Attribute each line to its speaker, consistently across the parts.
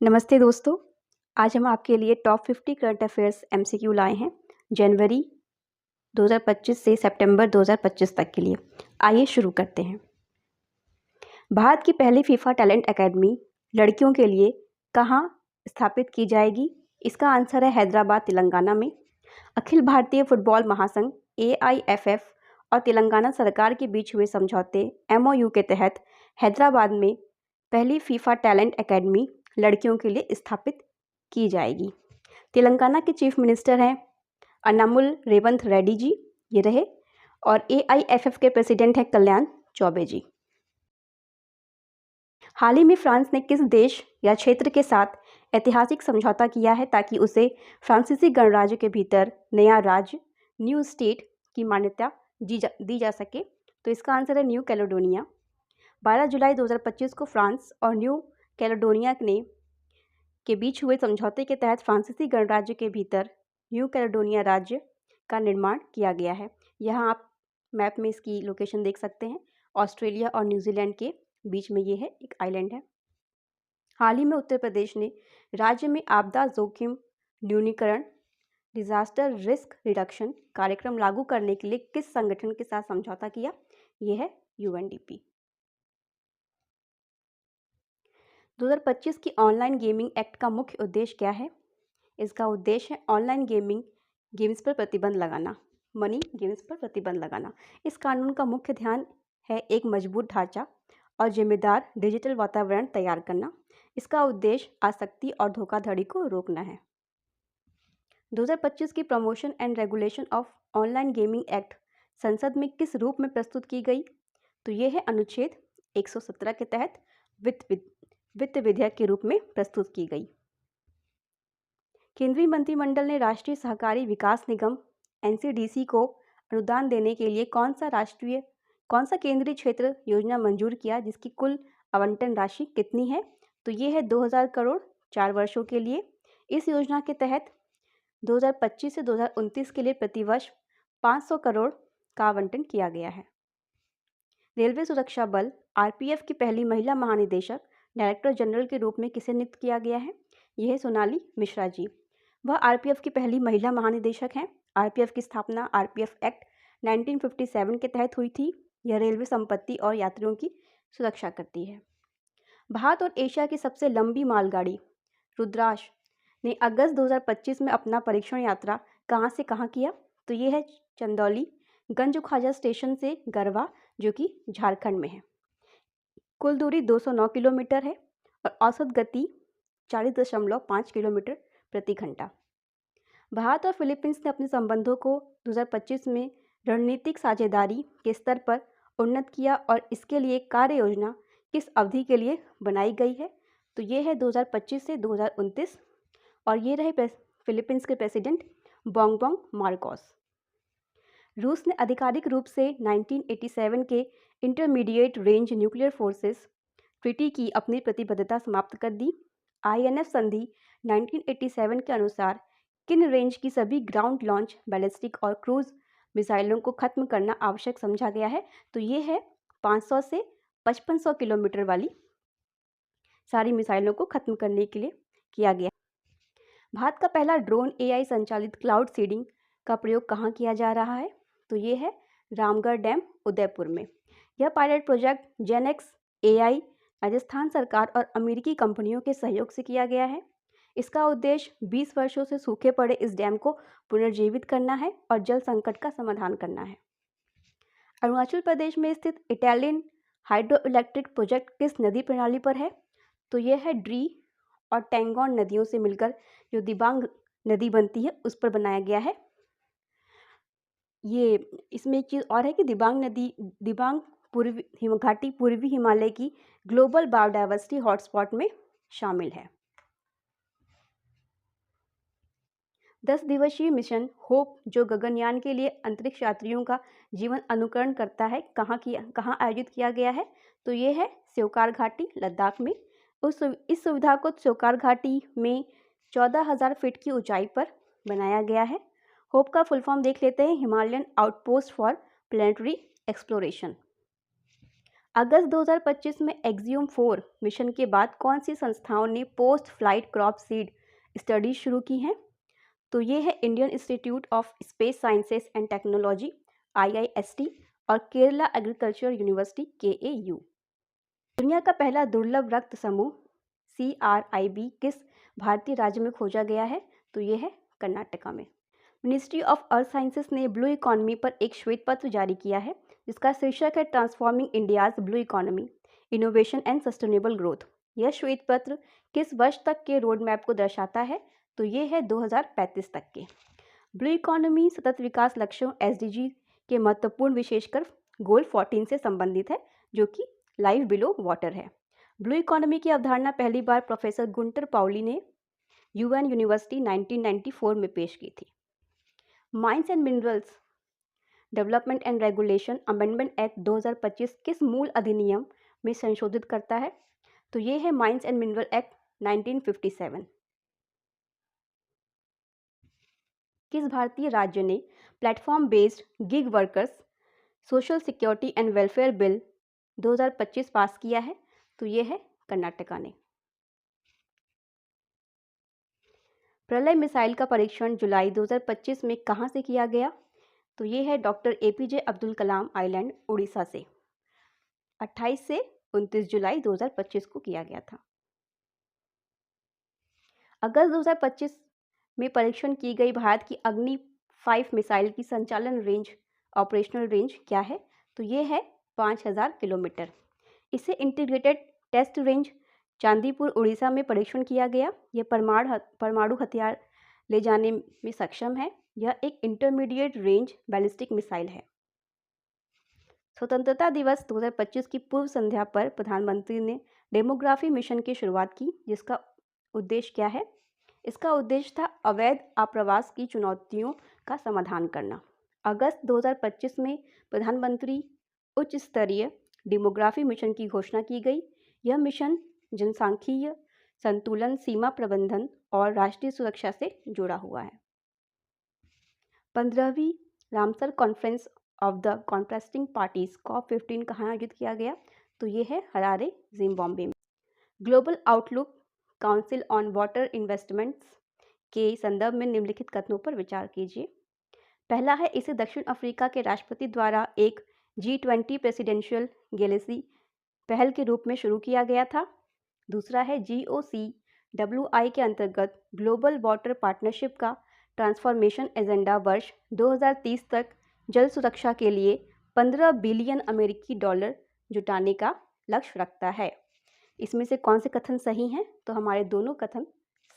Speaker 1: नमस्ते दोस्तों। आज हम आपके लिए टॉप 50 करंट अफेयर्स एमसीक्यू लाए हैं जनवरी 2025 से सितंबर 2025 तक के लिए। आइए शुरू करते हैं। भारत की पहली फीफा टैलेंट एकेडमी लड़कियों के लिए कहाँ स्थापित की जाएगी? इसका आंसर है हैदराबाद, तेलंगाना में। अखिल भारतीय फुटबॉल महासंघ AIFF और तेलंगाना सरकार के बीच हुए समझौते MOU के तहत हैदराबाद में पहली फीफा टैलेंट एकेडमी लड़कियों के लिए स्थापित की जाएगी। तेलंगाना के चीफ मिनिस्टर हैं अन्नामुल रेवंत रेड्डी जी, ये रहे, और AIFF के प्रेसिडेंट हैं कल्याण चौबे जी। हाल ही में फ्रांस ने किस देश या क्षेत्र के साथ ऐतिहासिक समझौता किया है ताकि उसे फ्रांसीसी गणराज्य के भीतर नया राज्य, न्यू स्टेट की मान्यता दी जा सके? तो इसका आंसर है न्यू कैलेडोनिया। 12 जुलाई 2025 को फ्रांस और न्यू कैलेडोनिया के बीच हुए समझौते के तहत फ्रांसीसी गणराज्य के भीतर न्यू कैलेडोनिया राज्य का निर्माण किया गया है। यहाँ आप मैप में इसकी लोकेशन देख सकते हैं। ऑस्ट्रेलिया और न्यूजीलैंड के बीच में ये है, एक आइलैंड है। हाल ही में उत्तर प्रदेश ने राज्य में आपदा जोखिम न्यूनीकरण डिजास्टर रिस्क रिडक्शन कार्यक्रम लागू करने के लिए किस संगठन के साथ समझौता किया? ये है UNDP। 2025 की ऑनलाइन गेमिंग एक्ट का मुख्य उद्देश्य क्या है? इसका उद्देश्य है ऑनलाइन गेम्स पर प्रतिबंध लगाना, मनी गेम्स पर प्रतिबंध लगाना। इस कानून का मुख्य ध्यान है एक मजबूत ढांचा और जिम्मेदार डिजिटल वातावरण तैयार करना। इसका उद्देश्य आसक्ति और धोखाधड़ी को रोकना है। 2025 की promotion and regulation of online gaming act संसद में किस रूप में प्रस्तुत की गई? तो ये है अनुच्छेद 117 के तहत वित्त विधेयक के रूप में प्रस्तुत की गई। केंद्रीय मंत्रिमंडल ने राष्ट्रीय सहकारी विकास निगम NCDC को अनुदान देने के लिए कौन सा केंद्रीय क्षेत्र योजना मंजूर किया, जिसकी कुल आवंटन राशि कितनी है? तो ये है 2000 करोड़ 4 वर्षों के लिए। इस योजना के तहत 2025 से 2029 के लिए प्रतिवर्ष 500 करोड़ का आवंटन किया गया है। रेलवे सुरक्षा बल RPF की पहली महिला महानिदेशक डायरेक्टर जनरल के रूप में किसे नियुक्त किया गया है? यह है सोनाली मिश्रा जी। वह RPF की पहली महिला महानिदेशक हैं। RPF की स्थापना RPF एक्ट 1957 के तहत हुई थी। यह रेलवे संपत्ति और यात्रियों की सुरक्षा करती है। भारत और एशिया की सबसे लंबी मालगाड़ी रुद्राक्ष ने अगस्त 2025 में अपना परीक्षण यात्रा कहाँ से कहाँ किया? तो ये है चंदौली गंज ख्वाजा स्टेशन से गरवा, जो कि झारखंड में है। कुल दूरी 209 किलोमीटर है और औसत गति 40.5 किलोमीटर प्रति घंटा। भारत और फिलीपींस ने अपने संबंधों को 2025 में रणनीतिक साझेदारी के स्तर पर उन्नत किया और इसके लिए कार्य योजना किस अवधि के लिए बनाई गई है? तो ये है 2025 से 2029 और ये रहे फिलीपींस के प्रेसिडेंट बोंगबोंग मार्कोस। रूस ने आधिकारिक रूप से 1987 के intermediate range nuclear forces treaty की अपनी प्रतिबद्धता समाप्त कर दी। INF संधि 1987 के अनुसार किन रेंज की सभी ग्राउंड लॉन्च बैलिस्टिक और क्रूज मिसाइलों को खत्म करना आवश्यक समझा गया है? तो ये है 500 से 5500 किलोमीटर वाली सारी मिसाइलों को खत्म करने के लिए किया गया। भारत का पहला ड्रोन AI संचालित क्लाउड सीडिंग का प्रयोग कहाँ किया जा रहा है? तो ये है रामगढ़ डैम, उदयपुर में। यह पायलट प्रोजेक्ट जेनेक्स AI राजस्थान सरकार और अमेरिकी कंपनियों के सहयोग से किया गया है। इसका उद्देश्य 20 वर्षों से सूखे पड़े इस डैम को पुनर्जीवित करना है और जल संकट का समाधान करना है। अरुणाचल प्रदेश में स्थित इटालियन हाइड्रो इलेक्ट्रिक प्रोजेक्ट किस नदी प्रणाली पर है? तो यह है ड्री और टेंगोन नदियों से मिलकर जो दिबांग नदी बनती है, उस पर बनाया गया है। ये इसमें एक चीज़ और है कि दिबांग घाटी पूर्वी हिमालय की ग्लोबल बायोडाइवर्सिटी हॉटस्पॉट में शामिल है। 10 दिवसीय मिशन होप, जो गगनयान के लिए अंतरिक्ष यात्रियों का जीवन अनुकरण करता है, कहाँ आयोजित किया गया है? तो ये है स्योकार घाटी, लद्दाख में। इस सुविधा को स्योकार घाटी में 14,000 फीट की ऊंचाई पर बनाया गया है। होप का फुल फॉर्म देख लेते हैं, Himalayan outpost for planetary exploration. अगस्त 2025 में एक्सियोम 4 मिशन के बाद कौन सी संस्थाओं ने post flight crop seed studies शुरू की हैं? तो ये है Indian institute of space sciences and technology IIST और केरला एग्रीकल्चर यूनिवर्सिटी KAU। दुनिया का पहला दुर्लभ रक्त समूह CRIB किस भारतीय राज्य में खोजा गया है? तो ये है कर्नाटका में। मिनिस्ट्री ऑफ अर्थ साइंसेस ने ब्लू इकॉनमी पर एक श्वेत पत्र जारी किया है जिसका शीर्षक है transforming India's blue economy, innovation and sustainable growth. यह श्वेत पत्र किस वर्ष तक के रोड मैप को दर्शाता है? तो ये है 2035 तक के। ब्लू इकॉनमी सतत विकास लक्ष्यों SDG के महत्वपूर्ण विशेषकर गोल 14 से संबंधित है जो कि लाइफ बिलो वाटर है। ब्लू इकॉनमी की अवधारणा पहली बार प्रोफेसर गुंटर पाउली ने UN यूनिवर्सिटी 1994 में पेश की थी। Mines and minerals development and regulation amendment act 2025 किस मूल अधिनियम में संशोधित करता है? तो ये है माइंस एंड मिनरल एक्ट 1957। किस भारतीय राज्य ने platform based gig workers social security and welfare bill 2025 पास किया है? तो ये है कर्नाटका ने। प्रलय मिसाइल का परीक्षण जुलाई 2025 में कहां से किया गया? तो ये है doctor APJ Abdul Kalam island Orissa से। 28 से 29 जुलाई 2025 को किया गया था। अगस्त 2025 में परीक्षण की गई भारत की अग्नि 5 मिसाइल की संचालन रेंज ऑपरेशनल रेंज क्या है? तो ये है 5000 किलोमीटर। इसे integrated test range Chandipur Orissa में परीक्षण किया गया। यह परमाणु हथियार ले जाने में सक्षम है। यह एक इंटरमीडिएट रेंज बैलिस्टिक मिसाइल है। स्वतंत्रता दिवस 2025 की पूर्व संध्या पर प्रधानमंत्री ने डेमोग्राफी मिशन की शुरुआत की जिसका उद्देश्य क्या है? इसका उद्देश्य था अवैध आप्रवास की चुनौतियों का समाधान करना। अगस्त 2025 में प्रधानमंत्री उच्च स्तरीय डेमोग्राफी मिशन की घोषणा की गई। यह मिशन जनसांख्यिकीय संतुलन, सीमा प्रबंधन और राष्ट्रीय सुरक्षा से जुड़ा हुआ है। 15वीं Ramsar conference of the contrasting parties COP15 कहाँ आयोजित किया गया? तो ये है हरारे, जिम्बाब्वे में। Global outlook council on water investments के संदर्भ में निम्नलिखित कथनों पर विचार कीजिए। पहला है, इसे दक्षिण अफ्रीका के राष्ट्रपति द्वारा एक G20 प्रेसिडेंशियल गैलेसी पहल के रूप में शुरू किया गया था। दूसरा है, GOCWI के अंतर्गत ग्लोबल वाटर पार्टनरशिप का ट्रांसफॉर्मेशन एजेंडा वर्ष 2030 तक जल सुरक्षा के लिए 15 बिलियन अमेरिकी डॉलर जुटाने का लक्ष्य रखता है। इसमें से कौन से कथन सही हैं? तो हमारे दोनों कथन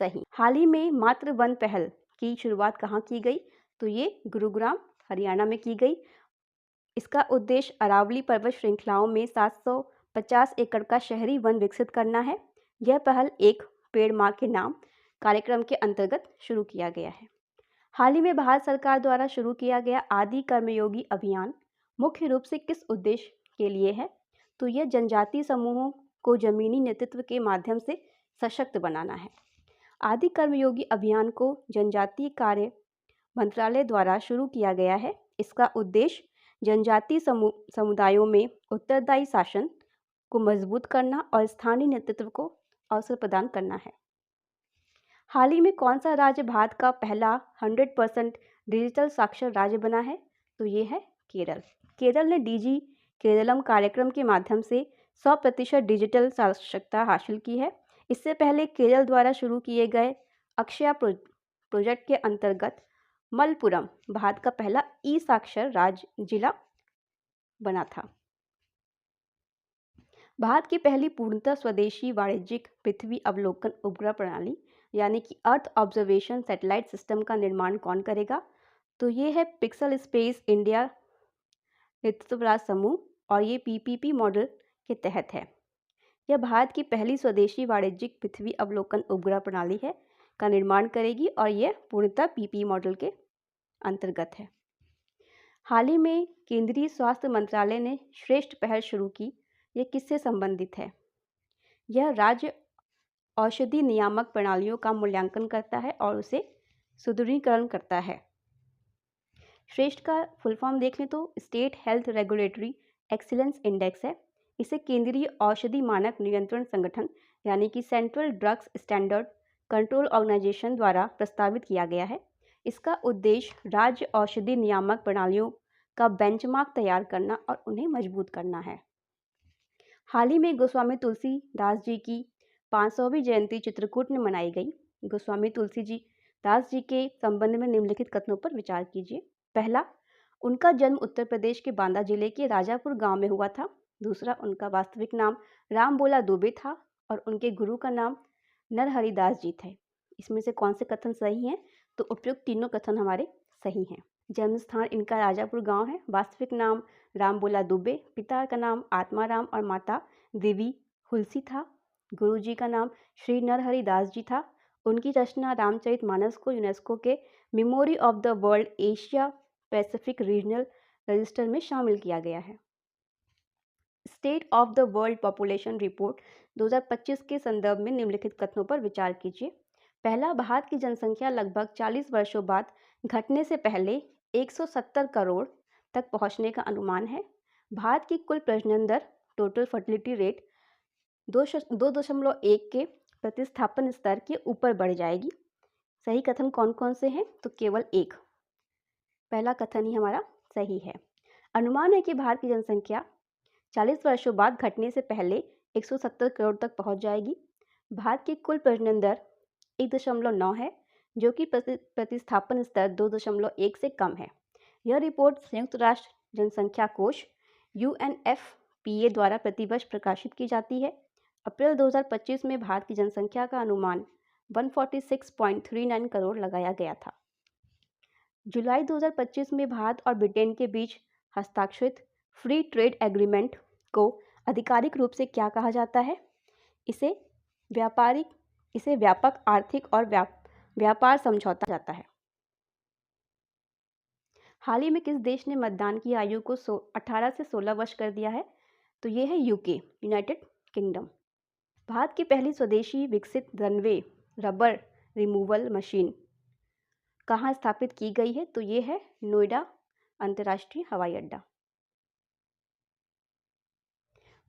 Speaker 1: सही। हाल ही में मातृ वन पहल की शुरुआत कहाँ की गई? तो ये गुरुग्राम हरियाणा में की गई। इसका उद्देश्य अरावली पर्वत श्रृंखलाओं में 750 एकड़ का शहरी वन विकसित करना है। यह पहल एक पेड़ माँ के नाम कार्यक्रम के अंतर्गत शुरू किया गया है। हाल ही में भारत सरकार द्वारा शुरू किया गया आदि कर्मयोगी अभियान मुख्य रूप से किस उद्देश्य के लिए है? तो यह जनजातीय समूहों को जमीनी नेतृत्व के माध्यम से सशक्त बनाना है। आदि कर्मयोगी अभियान को जनजातीय कार्य मंत्रालय द्वारा शुरू किया गया है। इसका उद्देश्य जनजातीय समुदायों में उत्तरदायी शासन को मजबूत करना और स्थानीय नेतृत्व को अवसर प्रदान करना है। हाल ही में कौन सा राज्य भारत का पहला 100% डिजिटल साक्षर राज्य बना है? तो ये है केरल। केरल ने DG केरलम कार्यक्रम के माध्यम से 100% डिजिटल साक्षरता हासिल की है। इससे पहले केरल द्वारा शुरू किए गए अक्षया प्रोजेक्ट के अंतर्गत मलपुरम भारत का पहला साक्षर राज्य जिला बना था। भारत की पहली पूर्णतः स्वदेशी वाणिज्यिक पृथ्वी अवलोकन उपग्रह प्रणाली यानी कि अर्थ ऑब्जर्वेशन सैटेलाइट सिस्टम का निर्माण कौन करेगा? तो ये है पिक्सल स्पेस इंडिया नेतृत्व राज समूह और ये PPP मॉडल के तहत है। यह भारत की पहली स्वदेशी वाणिज्यिक पृथ्वी अवलोकन उपग्रह प्रणाली है का निर्माण करेगी और यह पूर्णतः PP मॉडल के अंतर्गत है। हाल ही में केंद्रीय स्वास्थ्य मंत्रालय ने श्रेष्ठ पहल शुरू की। यह किससे संबंधित है? यह राज्य औषधि नियामक प्रणालियों का मूल्यांकन करता है और उसे सुदृढ़ीकरण करता है। श्रेष्ठ का फुल फॉर्म देख लें तो state health regulatory excellence index है। इसे केंद्रीय औषधि मानक नियंत्रण संगठन यानी कि central drugs standard control organisation द्वारा प्रस्तावित किया गया है। इसका उद्देश्य राज्य औषधि नियामक प्रणालियों का बेंचमार्क तैयार करना और उन्हें मजबूत करना है। हाल ही में गोस्वामी तुलसीदास जी की 500वीं जयंती चित्रकूट में मनाई गई। गोस्वामी तुलसीदास जी के संबंध में निम्नलिखित कथनों पर विचार कीजिए। पहला, उनका जन्म उत्तर प्रदेश के बांदा जिले के राजापुर गांव में हुआ था। दूसरा, उनका वास्तविक नाम रामबोला दुबे था और उनके गुरु का नाम नरहरिदास जी थे। इसमें से कौन से कथन सही हैं? तो उपयुक्त तीनों कथन हमारे सही हैं। जन्म स्थान इनका राजापुर गांव है। वास्तविक नाम रामबोला दुबे, पिता का नाम आत्माराम और माता देवी हुलसी था। गुरुजी का नाम श्री नरहरिदास जी था। उनकी रचना रामचरितमानस को यूनेस्को के memory of the world Asia Pacific regional register में शामिल किया गया है। State of the world population report 2025 के संदर्भ में निम्नलिखित कथनों पर विचार कीजिए। पहला, भारत की जनसंख्या लगभग 40 वर्षों बाद घटने से पहले 170 करोड़ तक पहुंचने का अनुमान है। भारत की कुल प्रजनन दर टोटल फर्टिलिटी रेट 2.1 के प्रतिस्थापन स्तर के ऊपर बढ़ जाएगी। सही कथन कौन कौन से हैं? तो केवल एक, पहला कथन ही हमारा सही है। अनुमान है कि भारत की जनसंख्या 40 वर्षों बाद घटने से पहले 170 करोड़ तक पहुंच जाएगी। भारत की कुल प्रजनन दर 1.9 है, जो कि प्रतिस्थापन स्तर 2.1 से कम है। यह रिपोर्ट संयुक्त राष्ट्र जनसंख्या कोष UNFPA द्वारा प्रतिवर्ष प्रकाशित की जाती है। अप्रैल 2025 में भारत की जनसंख्या का अनुमान 146.39 करोड़ लगाया गया था। जुलाई 2025 में भारत और ब्रिटेन के बीच हस्ताक्षरित फ्री ट्रेड एग्रीमेंट को आधिकारिक रूप से क्या कहा जाता है? इसे व्यापक आर्थिक और व्यापार समझौता जाता है। हाल ही में किस देश ने मतदान की आयु को 18 से 16 वर्ष कर दिया है? तो ये है यूके, यूनाइटेड किंगडम। भारत की पहली स्वदेशी विकसित रनवे रबर रिमूवल मशीन कहाँ स्थापित की गई है? तो ये है नोएडा अंतर्राष्ट्रीय हवाई अड्डा।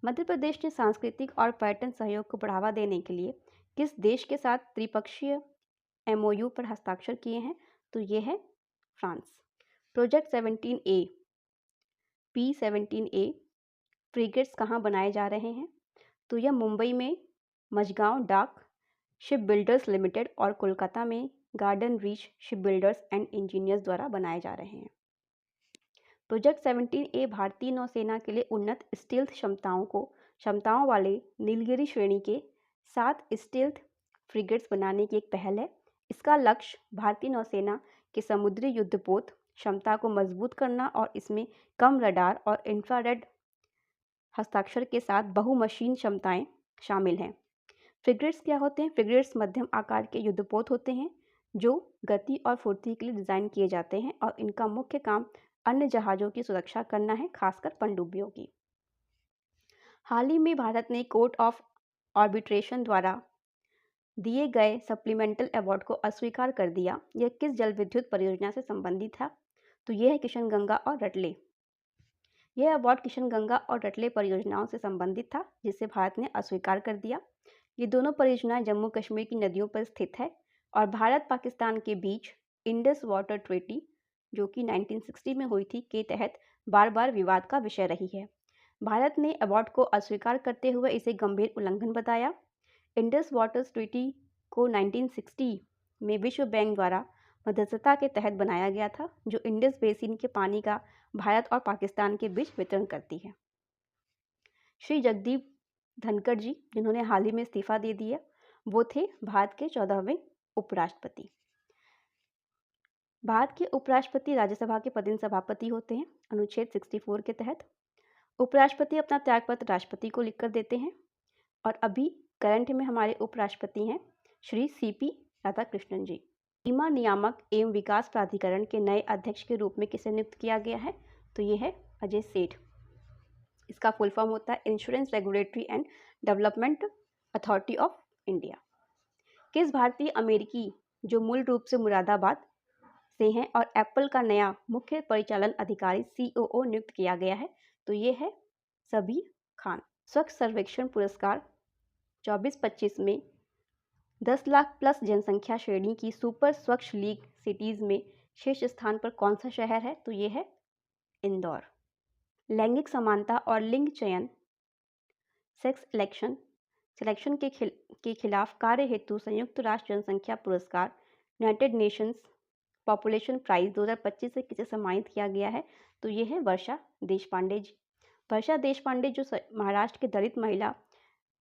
Speaker 1: मध्य प्रदेश ने सांस्कृतिक और पर्यटन सहयोग को बढ़ावा देने के लिए किस देश के साथ त्रिपक्षीय MOU पर हस्ताक्षर किए हैं? तो ये है France. Project 17A P17A frigates कहाँ बनाए जा रहे हैं? तो यह मुंबई में मझगांव डाक शिप बिल्डर्स लिमिटेड और कोलकाता में garden reach ship builders and engineers द्वारा बनाए जा रहे हैं। प्रोजेक्ट 17A भारतीय नौसेना के लिए उन्नत स्टील्थ क्षमताओं वाले नीलगिरी श्रेणी के 7 स्टील्थ फ्रिगेट्स बनाने की एक पहल है। इसका लक्ष्य भारतीय नौसेना के समुद्री युद्धपोत क्षमता को मजबूत करना और इसमें कम रडार और इंफ्रारेड हस्ताक्षर के साथ बहुमशीन क्षमताएं शामिल हैं। फ्रिगेट्स क्या होते हैं? फ्रिगेट्स मध्यम आकार के युद्धपोत होते हैं जो गति और फुर्ती के लिए डिज़ाइन किए जाते हैं और इनका मुख्य काम अन्य जहाज़ों की सुरक्षा करना है, खासकर पनडुब्बियों की। हाल ही में भारत ने कोर्ट ऑफ आर्बिट्रेशन द्वारा दिए गए सप्लीमेंटल अवार्ड को अस्वीकार कर दिया। यह किस जल विद्युत परियोजना से संबंधित था? तो यह है किशनगंगा और रटले। यह अवार्ड किशनगंगा और रटले परियोजनाओं से संबंधित था, जिसे भारत ने अस्वीकार कर दिया। ये दोनों परियोजनाएं जम्मू कश्मीर की नदियों पर स्थित है और भारत पाकिस्तान के बीच इंडस वाटर ट्रीटी, जो कि 1960 में हुई थी, के तहत बार बार विवाद का विषय रही है। भारत ने अवार्ड को अस्वीकार करते हुए इसे गंभीर उल्लंघन बताया। इंडस वाटर ट्रीटी को 1960 में विश्व बैंक द्वारा मध्यस्थता के तहत बनाया गया था, जो इंडस बेसिन के पानी का भारत और पाकिस्तान के बीच वितरण करती है। श्री जगदीप धनखड़ जी, जिन्होंने हाल ही में इस्तीफा दे दिया, वो थे भारत के 14वें उपराष्ट्रपति। भारत के उपराष्ट्रपति राज्यसभा के पदेन सभापति होते हैं अनुच्छेद 64 के तहत। उपराष्ट्रपति अपना त्यागपत्र राष्ट्रपति को लिखकर देते हैं और अभी करंट में हमारे उपराष्ट्रपति हैं श्री CP राधाकृष्णन जी। बीमा नियामक एवं विकास प्राधिकरण के नए अध्यक्ष के रूप में किसे नियुक्त किया गया है? तो ये है अजय सेठ। इसका फुल फॉर्म होता है insurance regulatory and development authority of India. किस भारतीय अमेरिकी जो मूल रूप से मुरादाबाद से हैं और एप्पल का नया मुख्य परिचालन अधिकारी COO नियुक्त किया गया है? तो ये है सबीर खान। स्वच्छ सर्वेक्षण पुरस्कार 24-25 में 10 लाख प्लस जनसंख्या श्रेणी की सुपर स्वच्छ लीग सिटीज़ में शीर्ष स्थान पर कौन सा शहर है? तो ये है इंदौर। लैंगिक समानता और लिंग चयन सेक्स सिलेक्शन के खिलाफ कार्य हेतु संयुक्त राष्ट्र जनसंख्या पुरस्कार यूनाइटेड नेशंस पॉपुलेशन प्राइज 2025 से किसे सम्मानित किया गया है? तो ये है वर्षा देशपांडे जी। वर्षा देशपांडे जो महाराष्ट्र के दलित महिला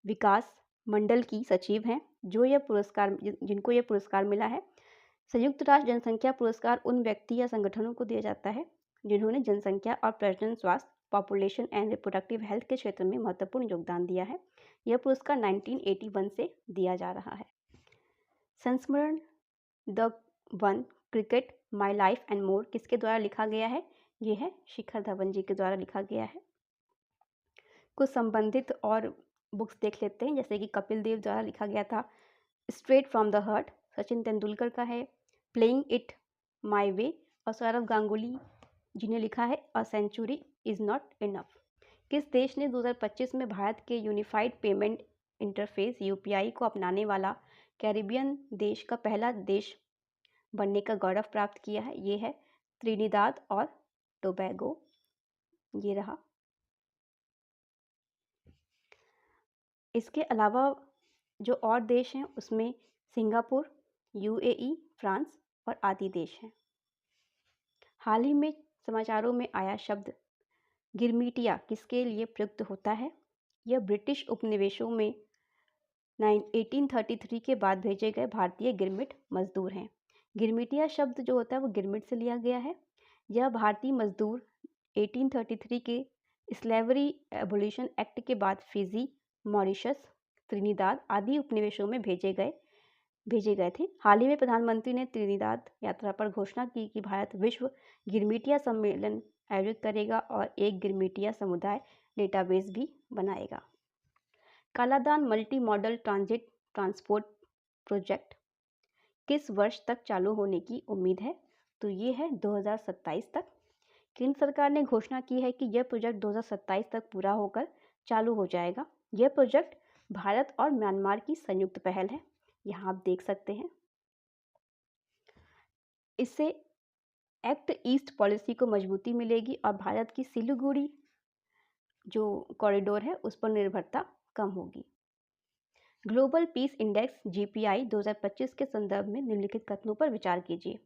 Speaker 1: विकास मंडल की सचिव हैं, जिनको यह पुरस्कार मिला है। संयुक्त राष्ट्र जनसंख्या पुरस्कार उन व्यक्ति या संगठनों को दिया जाता है जिन्होंने जनसंख्या और प्रजनन स्वास्थ्य पॉपुलेशन एंड रिप्रोडक्टिव हेल्थ के क्षेत्र में महत्वपूर्ण योगदान दिया है। यह पुरस्कार 1981 से दिया जा रहा है। संस्मरण the one cricket my life and more किसके द्वारा लिखा गया है? यह है शिखर धवन जी के द्वारा लिखा गया है। कुछ संबंधित और बुक्स देख लेते हैं, जैसे कि कपिल देव द्वारा लिखा गया था straight from the heart, Sachin Tendulkar का है प्लेइंग इट माई वे, और सौरव गांगुली जी ने लिखा है a century is not enough. किस देश ने 2025 में भारत के यूनिफाइड पेमेंट इंटरफेस यूपीआई को अपनाने वाला कैरिबियन देश का पहला देश बनने का गौरव प्राप्त किया है? ये है त्रिनिदाद और टोबैगो। ये रहा। इसके अलावा जो और देश हैं उसमें सिंगापुर, यूएई, फ्रांस और आदि देश हैं। हाल ही में समाचारों में आया शब्द गिरमिटिया किसके लिए प्रयुक्त होता है? यह ब्रिटिश उपनिवेशों में 1833 के बाद भेजे गए भारतीय गिरमिट मजदूर हैं। गिरमिटिया शब्द जो होता है वो गिरमिट से लिया गया है। यह भारतीय मजदूर 1833 के स्लेवरी एबोलिशन एक्ट के बाद फिजी, मॉरिशस, त्रिनिदाद आदि उपनिवेशों में भेजे गए थे। हाल ही में प्रधानमंत्री ने त्रिनिदाद यात्रा पर घोषणा की कि भारत विश्व गिरमिटिया सम्मेलन आयोजित करेगा और एक गिरमिटिया समुदाय डेटाबेस भी बनाएगा। Kaladan multi modal transit transport project किस वर्ष तक चालू होने की उम्मीद है? तो ये है 2027 तक। केंद्र सरकार ने घोषणा की है कि यह प्रोजेक्ट 2027 तक पूरा होकर चालू हो जाएगा। यह प्रोजेक्ट भारत और म्यांमार की संयुक्त पहल है, यहाँ आप देख सकते हैं। इससे एक्ट ईस्ट पॉलिसी को मजबूती मिलेगी और भारत की सिलीगुड़ी जो कॉरिडोर है उस पर निर्भरता कम होगी। ग्लोबल पीस इंडेक्स जीपीआई 2025 के संदर्भ में निम्नलिखित कथनों पर विचार कीजिए।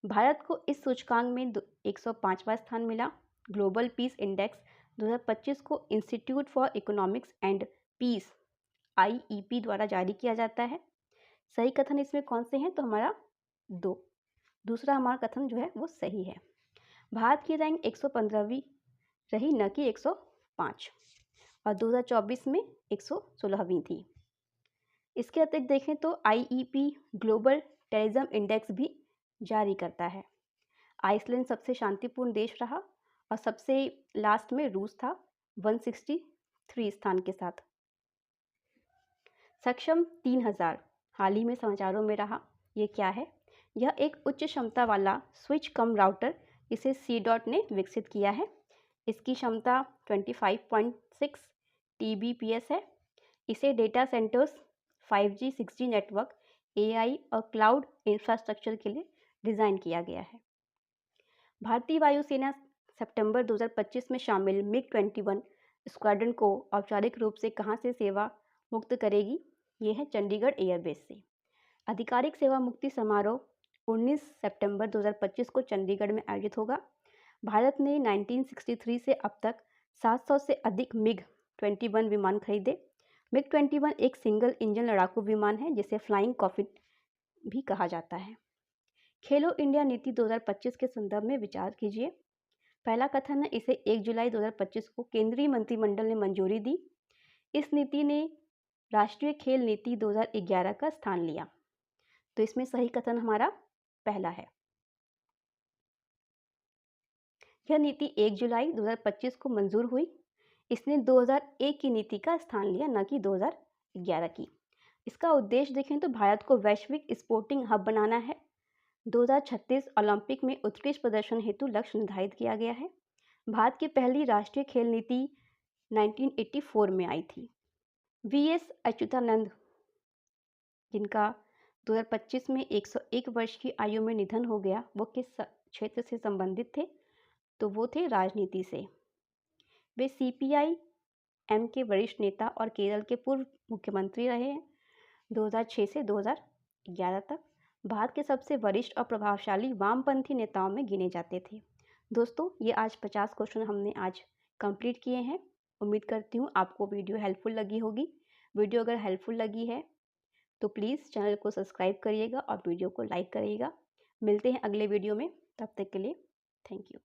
Speaker 1: भारत को इस सूचकांक में 105वां स्थान मिला। ग्लोबल पीस इंडेक्स 2025 को institute for economics and peace IEP द्वारा जारी किया जाता है। सही कथन इसमें कौन से हैं? तो हमारा दूसरा हमारा कथन जो है वो सही है। भारत की रैंक 115वीं रही, न कि 105, और 2024 में 116वीं थी। इसके अतिरिक्त देखें तो आईईपी ग्लोबल टेररिज्म इंडेक्स भी जारी करता है। आइसलैंड सबसे शांतिपूर्ण देश रहा और सबसे लास्ट में रूस था 163 स्थान के साथ। सक्षम 3000 हाल ही में समाचारों में रहा। ये क्या है? यह एक उच्च क्षमता वाला स्विच कम राउटर इसे C.DOT ने विकसित किया है। इसकी क्षमता 25.6 TBPS है। इसे data centres, 5G, 6G network, AI और क्लाउड इंफ्रास्ट्रक्चर के लिए डिज़ाइन किया गया है। भारतीय वायुसेना सितंबर 2025 में शामिल MiG-21 स्क्वाड्रन को औपचारिक रूप से कहां से सेवा मुक्त करेगी? ये है चंडीगढ़ एयरबेस से। आधिकारिक सेवा मुक्ति समारोह 19 सितंबर 2025 को चंडीगढ़ में आयोजित होगा। भारत ने 1963 से अब तक 700 से अधिक MiG-21 विमान खरीदे। MiG-21 एक सिंगल इंजन लड़ाकू विमान है जिसे फ्लाइंग कॉफिन भी कहा जाता है। खेलो इंडिया नीति 2025 के संदर्भ में विचार कीजिए। पहला कथन है इसे 1 जुलाई 2025 को केंद्रीय मंत्रिमंडल ने मंजूरी दी। इस नीति ने राष्ट्रीय खेल नीति 2011 का स्थान लिया। तो इसमें सही कथन हमारा पहला है। यह नीति 1 जुलाई 2025 को मंजूर हुई। इसने 2001 की नीति का स्थान लिया, न कि 2011 की। इसका उद्देश्य देखें तो भारत को वैश्विक स्पोर्टिंग हब बनाना है। 2036 ओलंपिक में उत्कृष्ट प्रदर्शन हेतु लक्ष्य निर्धारित किया गया है। भारत की पहली राष्ट्रीय खेल नीति 1984 में आई थी। वी.एस. अच्युतानंद, जिनका 2025 में 101 वर्ष की आयु में निधन हो गया, वो किस क्षेत्र से संबंधित थे? तो वो थे राजनीति से। वे सीपीआई एम के वरिष्ठ नेता और केरल के पूर्व मुख्यमंत्री रहे हैं 2006 से 2011 तक। भारत के सबसे वरिष्ठ और प्रभावशाली वामपंथी नेताओं में गिने जाते थे। दोस्तों, ये आज 50 क्वेश्चन हमने आज कंप्लीट किए हैं। उम्मीद करती हूँ आपको वीडियो हेल्पफुल लगी होगी। वीडियो अगर हेल्पफुल लगी है तो प्लीज़ चैनल को सब्सक्राइब करिएगा और वीडियो को लाइक करिएगा। मिलते हैं अगले वीडियो में, तब तक के लिए थैंक यू।